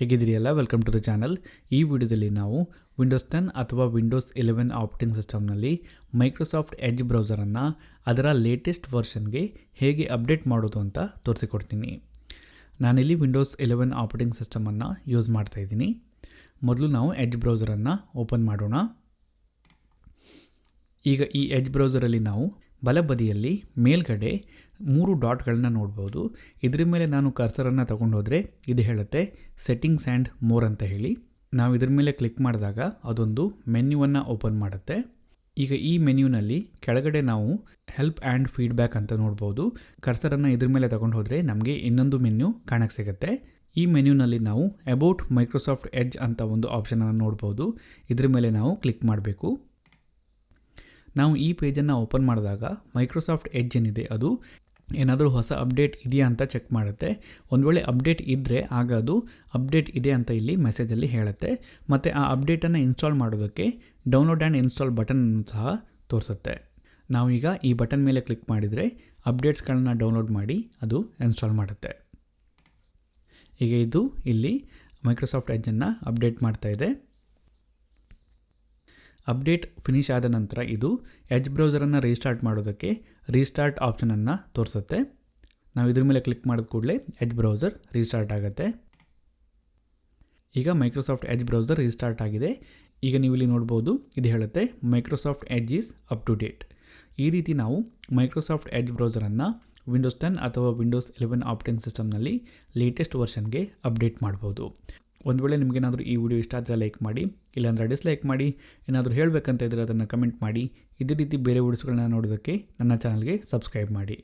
ಹೇಗಿದ್ದೀರಿಯಲ್ಲ, welcome to the channel. ಈ ವಿಡಿಯೋದಲ್ಲಿ ನಾವು ವಿಂಡೋಸ್ 10 ಅಥವಾ ವಿಂಡೋಸ್ 11 ಆಪರೇಟಿಂಗ್ ಸಿಸ್ಟಮ್ನಲ್ಲಿ ಮೈಕ್ರೋಸಾಫ್ಟ್ ಎಡ್ಜ್ ಬ್ರೌಸರನ್ನು ಅದರ ಲೇಟೆಸ್ಟ್ ವರ್ಷನ್ಗೆ ಹೇಗೆ ಅಪ್ಡೇಟ್ ಮಾಡೋದು ಅಂತ ತೋರಿಸಿಕೊಡ್ತೀನಿ. ನಾನಿಲ್ಲಿ ವಿಂಡೋಸ್ 11 ಆಪರೇಟಿಂಗ್ ಸಿಸ್ಟಮನ್ನು ಯೂಸ್ ಮಾಡ್ತಾಯಿದ್ದೀನಿ. ಮೊದಲು ನಾವು ಎಡ್ಜ್ ಬ್ರೌಸರನ್ನು ಓಪನ್ ಮಾಡೋಣ. ಈಗ ಈ ಎಡ್ಜ್ ಬ್ರೌಸರಲ್ಲಿ ನಾವು ಬಲಬದಿಯಲ್ಲಿ ಮೇಲ್ಗಡೆ 3 ಡಾಟ್ಗಳನ್ನ ನೋಡ್ಬೋದು. ಇದ್ರ ಮೇಲೆ ನಾನು ಕರ್ಸರನ್ನು ತಗೊಂಡು ಹೋದರೆ ಇದು ಹೇಳುತ್ತೆ ಸೆಟ್ಟಿಂಗ್ಸ್ ಆ್ಯಂಡ್ ಮೋರ್ ಅಂತ ಹೇಳಿ. ನಾವು ಇದ್ರ ಮೇಲೆ ಕ್ಲಿಕ್ ಮಾಡಿದಾಗ ಅದೊಂದು ಮೆನ್ಯೂವನ್ನು ಓಪನ್ ಮಾಡುತ್ತೆ. ಈಗ ಈ ಮೆನ್ಯೂನಲ್ಲಿ ಕೆಳಗಡೆ ನಾವು ಹೆಲ್ಪ್ ಆ್ಯಂಡ್ ಫೀಡ್ಬ್ಯಾಕ್ ಅಂತ ನೋಡ್ಬೋದು. ಕರ್ಸರನ್ನು ಇದ್ರ ಮೇಲೆ ತಗೊಂಡು ಹೋದರೆ ನಮಗೆ ಇನ್ನೊಂದು ಮೆನ್ಯೂ ಕಾಣಕ್ಕೆ ಸಿಗುತ್ತೆ. ಈ ಮೆನ್ಯೂನಲ್ಲಿ ನಾವು ಅಬೌಟ್ ಮೈಕ್ರೋಸಾಫ್ಟ್ ಎಡ್ಜ್ ಅಂತ ಒಂದು ಆಪ್ಷನನ್ನು ನೋಡ್ಬೋದು. ಇದ್ರ ಮೇಲೆ ನಾವು ಕ್ಲಿಕ್ ಮಾಡಬೇಕು. ನಾವು ಈ ಪೇಜನ್ನು ಓಪನ್ ಮಾಡಿದಾಗ ಮೈಕ್ರೋಸಾಫ್ಟ್ ಎಡ್ಜ್ ಏನಿದೆ ಅದು ಏನಾದರೂ ಹೊಸ ಅಪ್ಡೇಟ್ ಇದೆಯಾ ಅಂತ ಚೆಕ್ ಮಾಡುತ್ತೆ. ಒಂದು ವೇಳೆ ಅಪ್ಡೇಟ್ ಇದ್ದರೆ ಆಗ ಅದು ಅಪ್ಡೇಟ್ ಇದೆ ಅಂತ ಇಲ್ಲಿ ಮೆಸೇಜಲ್ಲಿ ಹೇಳುತ್ತೆ. ಮತ್ತು ಆ ಅಪ್ಡೇಟನ್ನು ಇನ್ಸ್ಟಾಲ್ ಮಾಡೋದಕ್ಕೆ ಡೌನ್ಲೋಡ್ ಆ್ಯಂಡ್ ಇನ್ಸ್ಟಾಲ್ ಬಟನನ್ನು ಸಹ ತೋರಿಸುತ್ತೆ. ನಾವೀಗ ಈ ಬಟನ್ ಮೇಲೆ ಕ್ಲಿಕ್ ಮಾಡಿದರೆ ಅಪ್ಡೇಟ್ಸ್ಗಳನ್ನ ಡೌನ್ಲೋಡ್ ಮಾಡಿ ಅದು ಇನ್ಸ್ಟಾಲ್ ಮಾಡುತ್ತೆ. ಈಗ ಇದು ಇಲ್ಲಿ ಮೈಕ್ರೋಸಾಫ್ಟ್ ಎಡ್ಜನ್ನು ಅಪ್ಡೇಟ್ ಮಾಡ್ತಾಯಿದೆ. ಅಪ್ಡೇಟ್ ಫಿನಿಷ್ ಆದ ನಂತರ ಇದು ಎಡ್ಜ್ ಬ್ರೌಸರನ್ನು ರೀಸ್ಟಾರ್ಟ್ ಮಾಡೋದಕ್ಕೆ ರೀಸ್ಟಾರ್ಟ್ ಆಪ್ಷನನ್ನು ತೋರಿಸುತ್ತೆ. ನಾವು ಇದ್ರ ಮೇಲೆ ಕ್ಲಿಕ್ ಮಾಡಿದ ಕೂಡಲೇ ಎಡ್ಜ್ ಬ್ರೌಸರ್ ರೀಸ್ಟಾರ್ಟ್ ಆಗುತ್ತೆ. ಈಗ ಮೈಕ್ರೋಸಾಫ್ಟ್ ಎಡ್ಜ್ ಬ್ರೌಸರ್ ರೀಸ್ಟಾರ್ಟ್ ಆಗಿದೆ. ಈಗ ನೀವು ಇಲ್ಲಿ ನೋಡ್ಬೋದು, ಇದು ಹೇಳುತ್ತೆ Microsoft Edge is up to date. ಈ ರೀತಿ ನಾವು ಮೈಕ್ರೋಸಾಫ್ಟ್ ಎಡ್ಜ್ ಬ್ರೌಸರನ್ನು ವಿಂಡೋಸ್ 10 ಅಥವಾ ವಿಂಡೋಸ್ 11 ಆಪರೇಟಿಂಗ್ ಸಿಸ್ಟಮ್ನಲ್ಲಿ ಲೇಟೆಸ್ಟ್ ವರ್ಷನ್ಗೆ ಅಪ್ಡೇಟ್ ಮಾಡ್ಬೋದು. ಒಂದು ವೇಳೆ ನಿಮಗೇನಾದರೂ ಈ ವಿಡಿಯೋ ಇಷ್ಟ ಆದರೆ ಲೈಕ್ ಮಾಡಿ, ಇಲ್ಲಾಂದರೆ ಡಿಸ್ಲೈಕ್ ಮಾಡಿ. ಏನಾದರೂ ಹೇಳಬೇಕಂತ ಇದ್ದರೆ ಅದನ್ನು ಕಮೆಂಟ್ ಮಾಡಿ. ಇದೇ ರೀತಿ ಬೇರೆ ವಿಡಿಯೋಸ್ಗಳನ್ನ ನೋಡೋದಕ್ಕೆ ನನ್ನ ಚಾನಲ್ಗೆ ಸಬ್ಸ್ಕ್ರೈಬ್ ಮಾಡಿ.